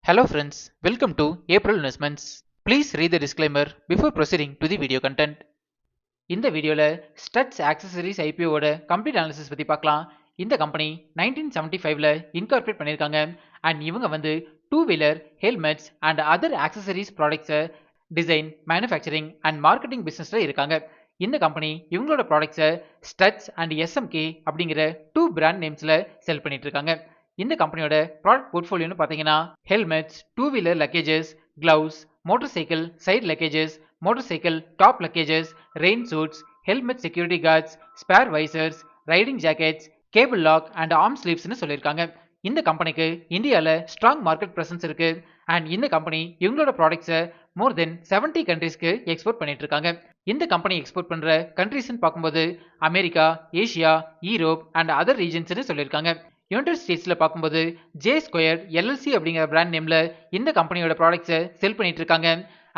Hello friends, welcome to April Investments. Please read the disclaimer before proceeding to the video content. இந்த வீடியோல Studds accessories ஐபிஓட complete analysis பத்தி பார்க்கலாம். இந்த company 1975ல இன்கார்பரேட் பண்ணிருக்காங்க அண்ட் இவங்க வந்து two wheeler, helmets and other accessories ப்ராடக்ட்ஸை டிசைன், மேனுஃபேக்சரிங் அண்ட் மார்க்கெட்டிங் பிசினஸ்ல இருக்காங்க. இந்த கம்பெனி இவங்களோட ப்ராடக்ட்ஸை ஸ்டட்ஸ் அண்ட் எஸ்எம்கே அப்படிங்கிற டூ பிராண்ட் நேம்ஸ்ல செல் பண்ணிட்டு இருக்காங்க. இந்த கம்பெனியோட ப்ராடக்ட் போர்ட்ஃபோலியோன்னு பார்த்தீங்கன்னா helmets, two wheeler luggages, gloves, motor cycle side luggages, motor cycle top luggages, rain suits, helmet security guards, spare visors, riding jackets, cable lock and arm ஸ்லீவ்ஸ்னு சொல்லியிருக்காங்க. இந்த கம்பெனிக்கு இந்தியாவில் ஸ்ட்ராங் மார்க்கெட் பிரசன்ஸ் இருக்கு அண்ட் இந்த company இவங்களோட ப்ராடக்ட்ஸை மோர் தென் 70 கண்ட்ரீஸ்க்கு export பண்ணிட்டு இருக்காங்க. இந்த கம்பெனி எக்ஸ்போர்ட் பண்ற கண்ட்ரீஸ்ன்னு பார்க்கும்போது America, Asia, Europe and other ரீஜன்ஸ்னு சொல்லியிருக்காங்க. யுனைடெட் ஸ்டேட்ஸ்ல பார்க்கும்போது ஜே ஸ்கொயர் எல்எல்சி அப்படிங்கிற பிராண்ட் நேம்ல இந்த கம்பெனியோட ப்ராடக்ட்ஸை செல் பண்ணிட்டு இருக்காங்க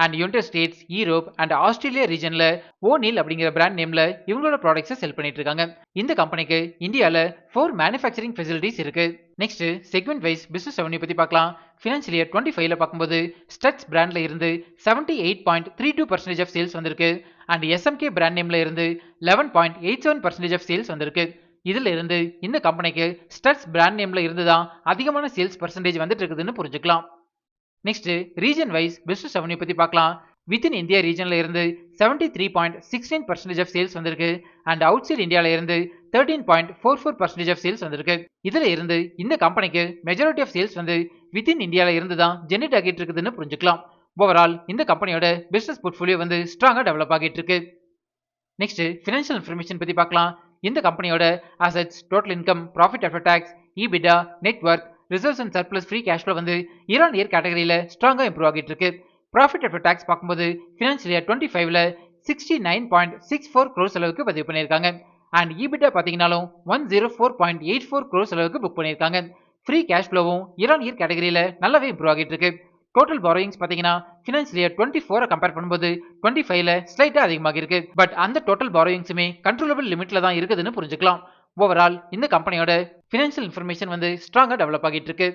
and United States, Europe and Australia ரீஜன்ல ஓனில் அப்படிங்கிற பிராண்ட் நேம்ல இவங்களோட ப்ராடக்ட்ஸை செல் பண்ணிட்டு இருக்காங்க. இந்த கம்பெனிக்கு இந்தியாவில் 4 மேனுஃபேக்சரிங் ஃபெசிலிட்டிஸ் இருக்கு. Next segment wise business revenue பத்தி பார்க்கலாம். ஃபினான்ஷியல் இயர் 25ல பார்க்கும்போது ஸ்டட்ஸ் பிராண்ட்ல இருந்து 78.32% ஆஃப் சேல்ஸ் வந்திருக்கு அண்ட் எஸ்எம்கே பிராண்ட் நேம்ல இருந்து 11.87% ஆஃப் சேல்ஸ் வந்திருக்கு. இதுல இருந்து இந்த கம்பெனிக்கு ஸ்டட்ஸ் பிராண்ட் நேம்ல இருந்து தான் அதிகமான சேல்ஸ் பர்சன்டேஜ் வந்துட்டு இருக்குதுன்னு புரிஞ்சுக்கலாம். Next region wise business revenue பத்தி பார்க்கலாம். வித்தின் இந்தியா ரீஜன்ல இருந்து 73.69% ஆஃப் சேல்ஸ் வந்திருக்கு அண்ட் அவுட் சைட் இந்தியால இருந்து 13.44% ஆஃப் சேல்ஸ் வந்திருக்கு. இதுல இருந்து இந்த கம்பெனிக்கு மெஜாரிட்டி ஆஃப் சேல்ஸ் வந்து வித்தின் இந்தியால இருந்து தான் ஜெனரேட் ஆகிட்டு இருக்குதுன்னு புரிஞ்சுக்கலாம். ஓவரால் இந்த கம்பெனியோட பிசினஸ் போர்ட்ஃபோலியோ வந்து ஸ்ட்ராங்கா டெவலப் ஆகிட்டு இருக்கு. நெக்ஸ்ட் ஃபினான்ஷியல் இன்ஃபர்மேஷன் பத்தி பார்க்கலாம். இந்த கம்பெனியோட assets, total income, profit after tax, EBITDA, net worth, reserves and surplus, free cash flow வந்து இயர் ஆன் இயர் கேட்டகரியில ஸ்ட்ராங்கா இம்ப்ரூவ் ஆகிட்டு இருக்கு. ப்ராஃபிட் ஆஃப்டர் டாக்ஸ் பார்க்கும்போது ஃபினான்ஷியல் இயர் 25ல 69.64 crores அளவுக்கு பதிவு பண்ணியிருக்காங்க அண்ட் EBITDA பார்த்தீங்கன்னாலும் 104.84 crores அளவுக்கு புக் பண்ணியிருக்காங்க. ஃப்ரீ கேஷ் ஃப்ளோவும் இயர் ஆன் இயர் கேட்டகரியில நல்லாவே இம்ப்ரூவ் ஆகிட்டு இருக்கு. டோட்டல் பாரோயிங்ஸ் பார்த்தீங்கன்னா ஃபினான்ஷியல் இயர் 24 கம்பேர் பண்ணும்போது 25ல ஸ்லைட்டா அதிகமாக இருக்கு. பட் அந்த டோட்டல் பாரோயிங்ஸுமே கண்ட்ரோலபிள் லிமிட்ல தான் இருக்குதுன்னு புரிஞ்சுக்கலாம். ஓவரால் இந்த கம்பெனியோட ஃபினான்ஷியல் இன்ஃபர்மேஷன் வந்து ஸ்ட்ராங்கா டெவலப் ஆகிட்டு இருக்கு.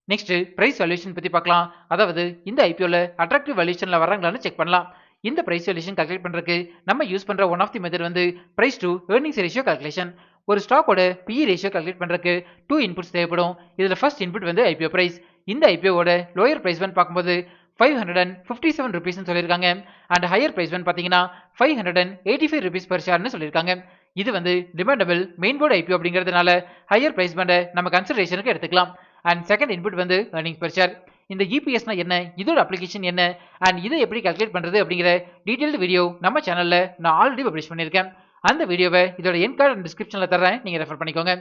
நெக்ஸ்ட் பிரைஸ் வேல்யூஷன் பத்தி பார்க்கலாம். அதாவது இந்த ஐபிஓல அட்ராக்டிவ் வேல்யூஷன்ல வராங்களான்னு செக் பண்ணலாம். இந்த பிரைஸ் வேல்யூஷன் கால்குலேட் பண்றதுக்கு நம்ம யூஸ் பண்ற ஒன் ஆஃப் தி மெத்தட் வந்து price to earnings ratio calculation. ஒரு ஸ்டாக்கோட PE ரேஷியோ கால்குலேட் பண்றதுக்கு 2 இன்புட்ஸ் தேவைப்படும். இதுல ஃபர்ஸ்ட் இன்புட் வந்து ஐபிஓ பிரைஸ். இந்த ஐபிஓட லோயர் பிரைஸ் வந்து பார்க்கும்போது 557 ருபீஸ்னு சொல்லியிருக்காங்க அண்ட் ஹையர் பிரைஸ் வந்து பார்த்தீங்கன்னா 585 ருபீஸ் பெர் ஷேர்னு சொல்லியிருக்காங்க. இது வந்து டிமாண்டபிள் மெயின் போர்டு ஐபிஓ அப்படிங்கிறதுனால ஹையர் பிரைஸ் பண்டை நம்ம கன்சிடரேஷனுக்கு எடுத்துக்கலாம். அண்ட் செகண்ட் இன்புட் வந்து ஏர்னிங்ஸ் பெர் ஷேர். இந்த இபிஎஸ்னா என்ன, இதோட அப்ளிகேஷன் என்ன அண்ட் இதை எப்படி கால்குலேட் பண்றது அப்படிங்கிற டீடைல்டு வீடியோ நம்ம சேனல்ல நான் ஆல்ரெடி பப்ளிஷ் பண்ணியிருக்கேன். அந்த வீடியோவை இதோட என் கார்டு டிஸ்கிரிப்ஷன்ல தரேன், நீங்க ரெஃபர் பண்ணிக்கோங்க.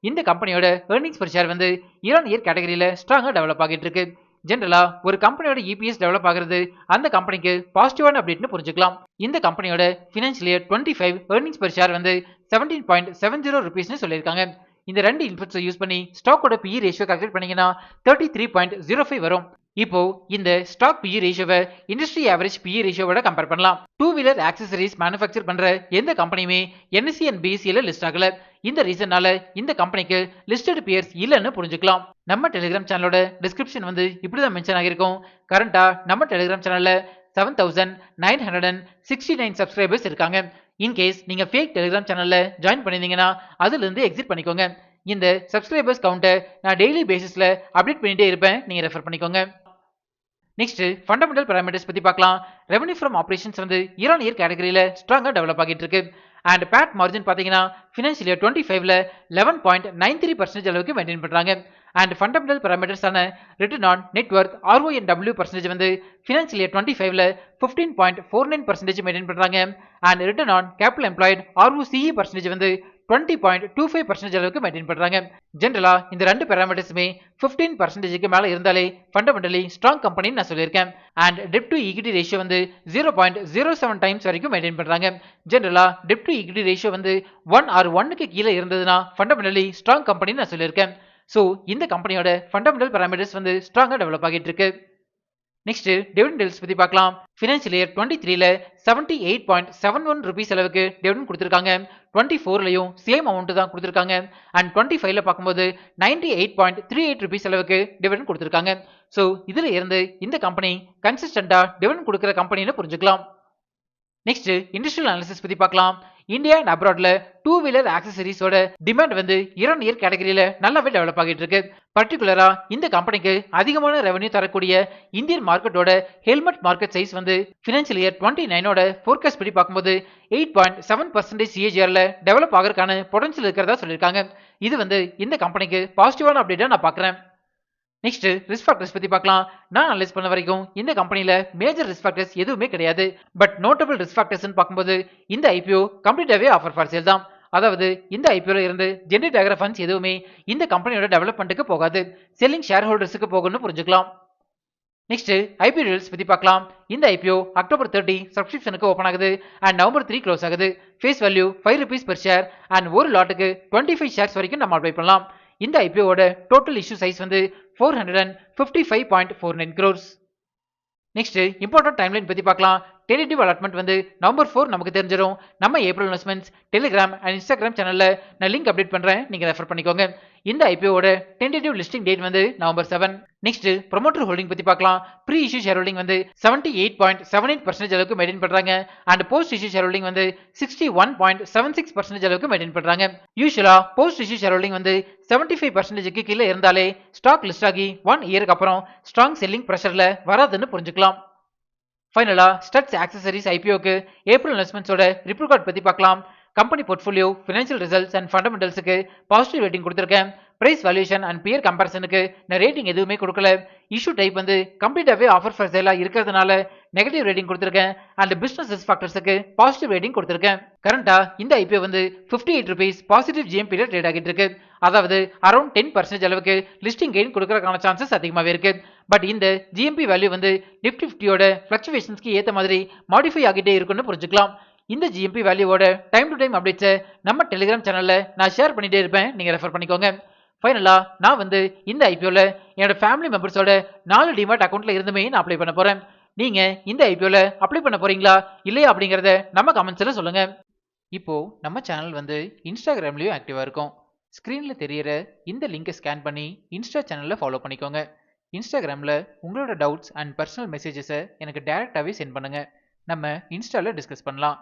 இந்த கம்பெனியோட ஏர்னிங்ஸ் பெர் ஷேர் வந்து இயர் ஆன் இயர் கேட்டகரியில ஸ்ட்ராங்கா டெவலப் ஆகிட்டு இருக்கு. ஜென்ரலா ஒரு கம்பெனியோட இபிஎஸ் டெவலப் ஆகிறது அந்த கம்பெனிக்கு பாசிட்டிவான அப்டேட்னு புரிஞ்சுக்கலாம். இந்த கம்பெனியோட financial year 25 earnings per share வந்து 17.70 ருபீஸ்னு சொல்லியிருக்காங்க. இந்த ரெண்டு இன்புட்ஸை யூஸ் பண்ணி ஸ்டாக்கோட PE ரேஷியோ கால்குலேட் பண்ணீங்கன்னா 33.05 வரும். இப்போ இந்த ஸ்டாக் PE ரேஷியோவை இண்டஸ்ட்ரி ஆவரேஜ் PE ரேஷியோவோட கம்பேர் பண்ணலாம். டூ வீலர் ஆக்சசரிஸ் மேனுஃபேக்சர் பண்ற எந்த கம்பெனியுமே NSE and BSEல லிஸ்ட் ஆகல. இந்த ரீசனால இந்த கம்பெனிக்கு லிஸ்டட் பியர்ஸ் இல்லைன்னு புரிஞ்சுக்கலாம். நம்ம டெலிகிராம் சேனலோட டிஸ்கிரிப்ஷன் வந்து இப்படிதான் மென்ஷன் ஆகிருக்கும். கரண்டா நம்ம டெலிகிராம் சேனல்ல 7969 சப்ஸ்கிரைபர்ஸ் இருக்காங்க. இன்கேஸ் நீங்க ஃபேக் டெலிகிராம் சேனல்ல ஜாயின் பண்ணிருந்தீங்கன்னா அதுல இருந்து எக்ஸிட் பண்ணிக்கோங்க. இந்த சப்ஸ்கிரைபர்ஸ் கவுண்டை நான் டெய்லி பேசிஸ்ல அப்டேட் பண்ணிட்டே இருப்பேன், நீங்க ரெஃபர் பண்ணிக்கோங்க. நெக்ஸ்ட் ஃபண்டமெண்டல் பாராமீட்டர்ஸ் பத்தி பார்க்கலாம். ரெவன்யூ ஃப்ரம் ஆபரேஷன்ஸ் வந்து இயர் ஆன் இயர் கேட்டகரியில ஸ்ட்ராங்கா டெவலப் ஆகிட்டு இருக்கு அண்ட் பேட் மார்ஜின் பாத்தீங்கன்னா ஃபினான்ஷியல் இயர் 25ல 11.93% அளவுக்கு மெயின்டைன் பண்றாங்க அண்ட் ஃபண்டமெண்டல் பாராமீட்டர்ஸ் ஆன return on net Worth RONW percentage வந்து ஃபினான்ஷியல் இயர் 25ல 15.49% மெயின்டைன் பண்றாங்க and return on capital employed ROCE percentage வந்து 20.25% அளவுக்கு மெயின்டைன் பண்றாங்க. ஜென்ரலா இந்த ரெண்டு பாராமீட்டர்ஸுமே 15%க்கு மேல இருந்தாலே ஃபண்டமெண்டலி ஸ்ட்ராங் கம்பெனின்னு நான் சொல்லியிருக்கேன் and dept to equity ratio வந்து 0.07 டைம்ஸ் வரைக்கும் மெயின்டைன் பண்றாங்க. ஜென்ரலா டெப்ட் டு ஈக்விட்டி ரேஷியோ வந்து 1 or 1க்கு கீழே இருந்ததுன்னா ஃபண்டமெண்டலி ஸ்ட்ராங் கம்பெனின்னு நான் சொல்லியிருக்கேன். ஸோ இந்த கம்பெனியோட ஃபண்டமெண்டல் பாராமீட்டர்ஸ் வந்து ஸ்ட்ராங்கா டெவலப் ஆகிட்டு இருக்கு. நெக்ஸ்ட் டிவிடெண்ட் டீல்ஸ் பத்தி பார்க்கலாம். ஃபினான்ஷியல் இயர் 23ல 78.71 ரூபீஸ் அளவுக்கு டிவிடெண்ட் கொடுத்திருக்காங்க. 24லயும் சேம் அமௌண்ட் தான் கொடுத்திருக்காங்க. அண்ட் 25ல பார்க்கும்போது 98.38 ரூபீஸ் அளவுக்கு டிவிடெண்ட் கொடுத்திருக்காங்க. சோ இதுல இருந்து இந்த கம்பெனி கன்சிஸ்டன்டா டிவிடெண்ட் கொடுக்கிற கம்பெனின்னு புரிஞ்சுக்கலாம். நெக்ஸ்ட் இண்டஸ்ட்ரியல் அனாலிசிஸ் பத்தி பார்க்கலாம். இந்தியா அண்ட் அப்ராட்ல டூ வீலர் ஆக்சசரிஸோட டிமாண்ட் வந்து இயர் கேட்டகரியில நல்லாவே டெவலப் ஆகிட்டு இருக்கு. பர்டிகுலரா இந்த கம்பெனிக்கு அதிகமான ரெவன்யூ தரக்கூடிய இந்தியன் மார்க்கெட்டோட ஹெல்மெட் மார்க்கெட் சைஸ் வந்து ஃபினான்ஷியல் இயர் 29ஓட ஃபோர்காஸ்ட் படி பார்க்கும்போது 8.7% சிஏஜிஆர்ல டெவலப் ஆகிறதுக்கான பொட்டன்ஷியல் இருக்கிறதா சொல்லியிருக்காங்க. இது வந்து இந்த கம்பெனிக்கு பாசிட்டிவான அப்டேட்டா நான் பார்க்குறேன். நெக்ஸ்ட் ரிஸ்க் ஃபேக்டர்ஸ் பத்தி பார்க்கலாம். நான் அனலைஸ் பண்ண வரைக்கும் இந்த கம்பெனில மேஜர் ரிஸ்க் ஃபேக்டர்ஸ் எதுவுமே கிடையாது. பட் நோட்டபிள் ரிஸ்க் ஃபேக்டர்ஸ் பார்க்கும்போது இந்த ஐபிஓ கம்ப்ளீட்டாவே ஆஃபர் ஃபார் சேல் தான். அதாவது இந்த ஐபிஓல இருந்து ஜெனரேட் ஆகிற ஃபண்ட்ஸ் எதுவுமே இந்த கம்பெனியோட டெவலப்மெண்ட்டுக்கு போகாது, செல்லிங் ஷேர் ஹோல்டர்ஸுக்கு போகும்னு புரிஞ்சுக்கலாம். நெக்ஸ்ட் ஐபிஓ டீல்ஸ் பத்தி பார்க்கலாம். இந்த ஐபிஓ அக்டோபர் 30 சப்ஸ்கிரிப்ஷனுக்கு ஓபன் ஆகுது அண்ட் நவம்பர் 3 க்ளோஸ் ஆகுது. Face value 5 rupees per share and ஒரு லாட்டுக்கு 25 ஷேர்ஸ் வரைக்கும் நம்ம அப்ளை பண்ணலாம். இந்த ஐபிஓட டோட்டல் இஷ்யூ சைஸ் வந்து 455.49 crores. நெக்ஸ்ட் இம்பார்ட்டன்ட் டைம்லைன் பத்தி பார்க்கலாம். டெலிட்டிவ் அலாட்மெண்ட் வந்து நவம்பர் 4 நமக்கு தெரிஞ்சிடும். நம்ம April investments Telegram and Instagram சேனல்ல நான் லிங்க் அப்டேட் பண்றேன், நீங்க ரெஃபர் பண்ணிக்கோங்க. இந்த ஐபிஓட டென்டேட்டிவ் லிஸ்டிங் டேட் வந்து நவம்பர் 7. நெக்ஸ்ட் ப்ரோமோட்டர் ஹோல்டிங் பத்தி பார்க்கலாம். ப்ரீ இஷ்யூ ஷேர் ஹோல்டிங் வந்து 78.78% அளவுக்கு மெயின்டைன் பண்றாங்க and post issue share holding வந்து 61.76% அளவுக்கு மெயின்டைன் பண்றாங்க. யூசுவலா போஸ்ட் இஷ்யூ ஷேர் ஹோல்டிங் வந்து 75%க்கு கீழே இருந்தாலே ஸ்டாக் லிஸ்ட் ஆகி 1 இயருக்கு அப்புறம் ஸ்ட்ராங் செல்லிங் பிரஷர்ல வராதுன்னு புரிஞ்சுக்கலாம். ஃபைனலா ஸ்டட்ஸ் ஆக்சசரிஸ் ஐபிஓக்கு ஏப்ரல் இன்வெஸ்ட்மெண்ட்ஸோட ரிப்போர்ட் கார்டு பத்தி பார்க்கலாம். Company portfolio, financial results and ஃபண்டமெண்டல்ஸுக்கு பாசிட்டிவ் ரேட்டிங் கொடுத்திருக்கேன். பிரைஸ் வேல்யூஷன் அண்ட் பியர் கம்பேரிசனுக்கு நான் ரேட்டிங் எதுவுமே கொடுக்கல. இஷ்யூ டைப் வந்து கம்ப்ளீட்டாவே ஆஃபர் ஃபார் சேலா இருக்கிறதுனால நெகட்டிவ் ரேட்டிங் கொடுத்திருக்கேன் அண்ட் பிசினஸ் ரிஸ்க் ஃபேக்டர்ஸுக்கு பாசிட்டிவ் ரேட்டிங் கொடுத்திருக்கேன். கரண்டா இந்த ஐபிஓ வந்து 58 ரூபீஸ் பாசிட்டிவ் ஜிஎம்பில ட்ரேட் ஆகிட்டு இருக்கு. அதாவது அரௌண்ட் 10% அளவுக்கு லிஸ்டிங் கெயின் கொடுக்கறதுக்கான சான்சஸ் அதிகமாகவே இருக்கு. பட் இந்த ஜிஎம்பி வேல்யூ வந்து நிஃப்டி 50யோட ஃபிளக்சுவேஷன்ஸ்க்கு ஏற்ற மாதிரி மாடிஃபை ஆகிட்டே இருக்குன்னு புரிஞ்சுக்கலாம். இந்த ஜிஎம்பி வேல்யூவோட டைம் டு டைம் அப்டேட்ஸை நம்ம டெலிகிராம் சேனல்ல நான் ஷேர் பண்ணிட்டே இருப்பேன், நீங்க ரெஃபர் பண்ணிக்கோங்க. ஃபைனலா நான் வந்து இந்த ஐபிஓல என்னோட ஃபேமிலி மெம்பர்ஸோட 4 டிமாட் அக்கௌண்ட்ல இருந்துமே நான் அப்ளை பண்ண போறேன். நீங்க இந்த ஐபிஓல அப்ளை பண்ண போறீங்களா இல்லையா அப்படிங்கறத நம்ம கமெண்ட்ஸ்ல சொல்லுங்க. இப்போ நம்ம சேனல் வந்து இன்ஸ்டாகிராம்லயும் ஆக்டிவா இருக்கும். ஸ்கிரீன்ல தெரியற இந்த லிங்கை ஸ்கேன் பண்ணி இன்ஸ்டா சேனல்ல ஃபாலோ பண்ணிக்கோங்க. இன்ஸ்டாகிராம்ல உங்களோட டவுட்ஸ் அண்ட் பர்சனல் மெசேஜஸை எனக்கு டைரக்டாவே சென்ட் பண்ணுங்க. நம்ம இன்ஸ்டால டிஸ்கஸ் பண்ணலாம்.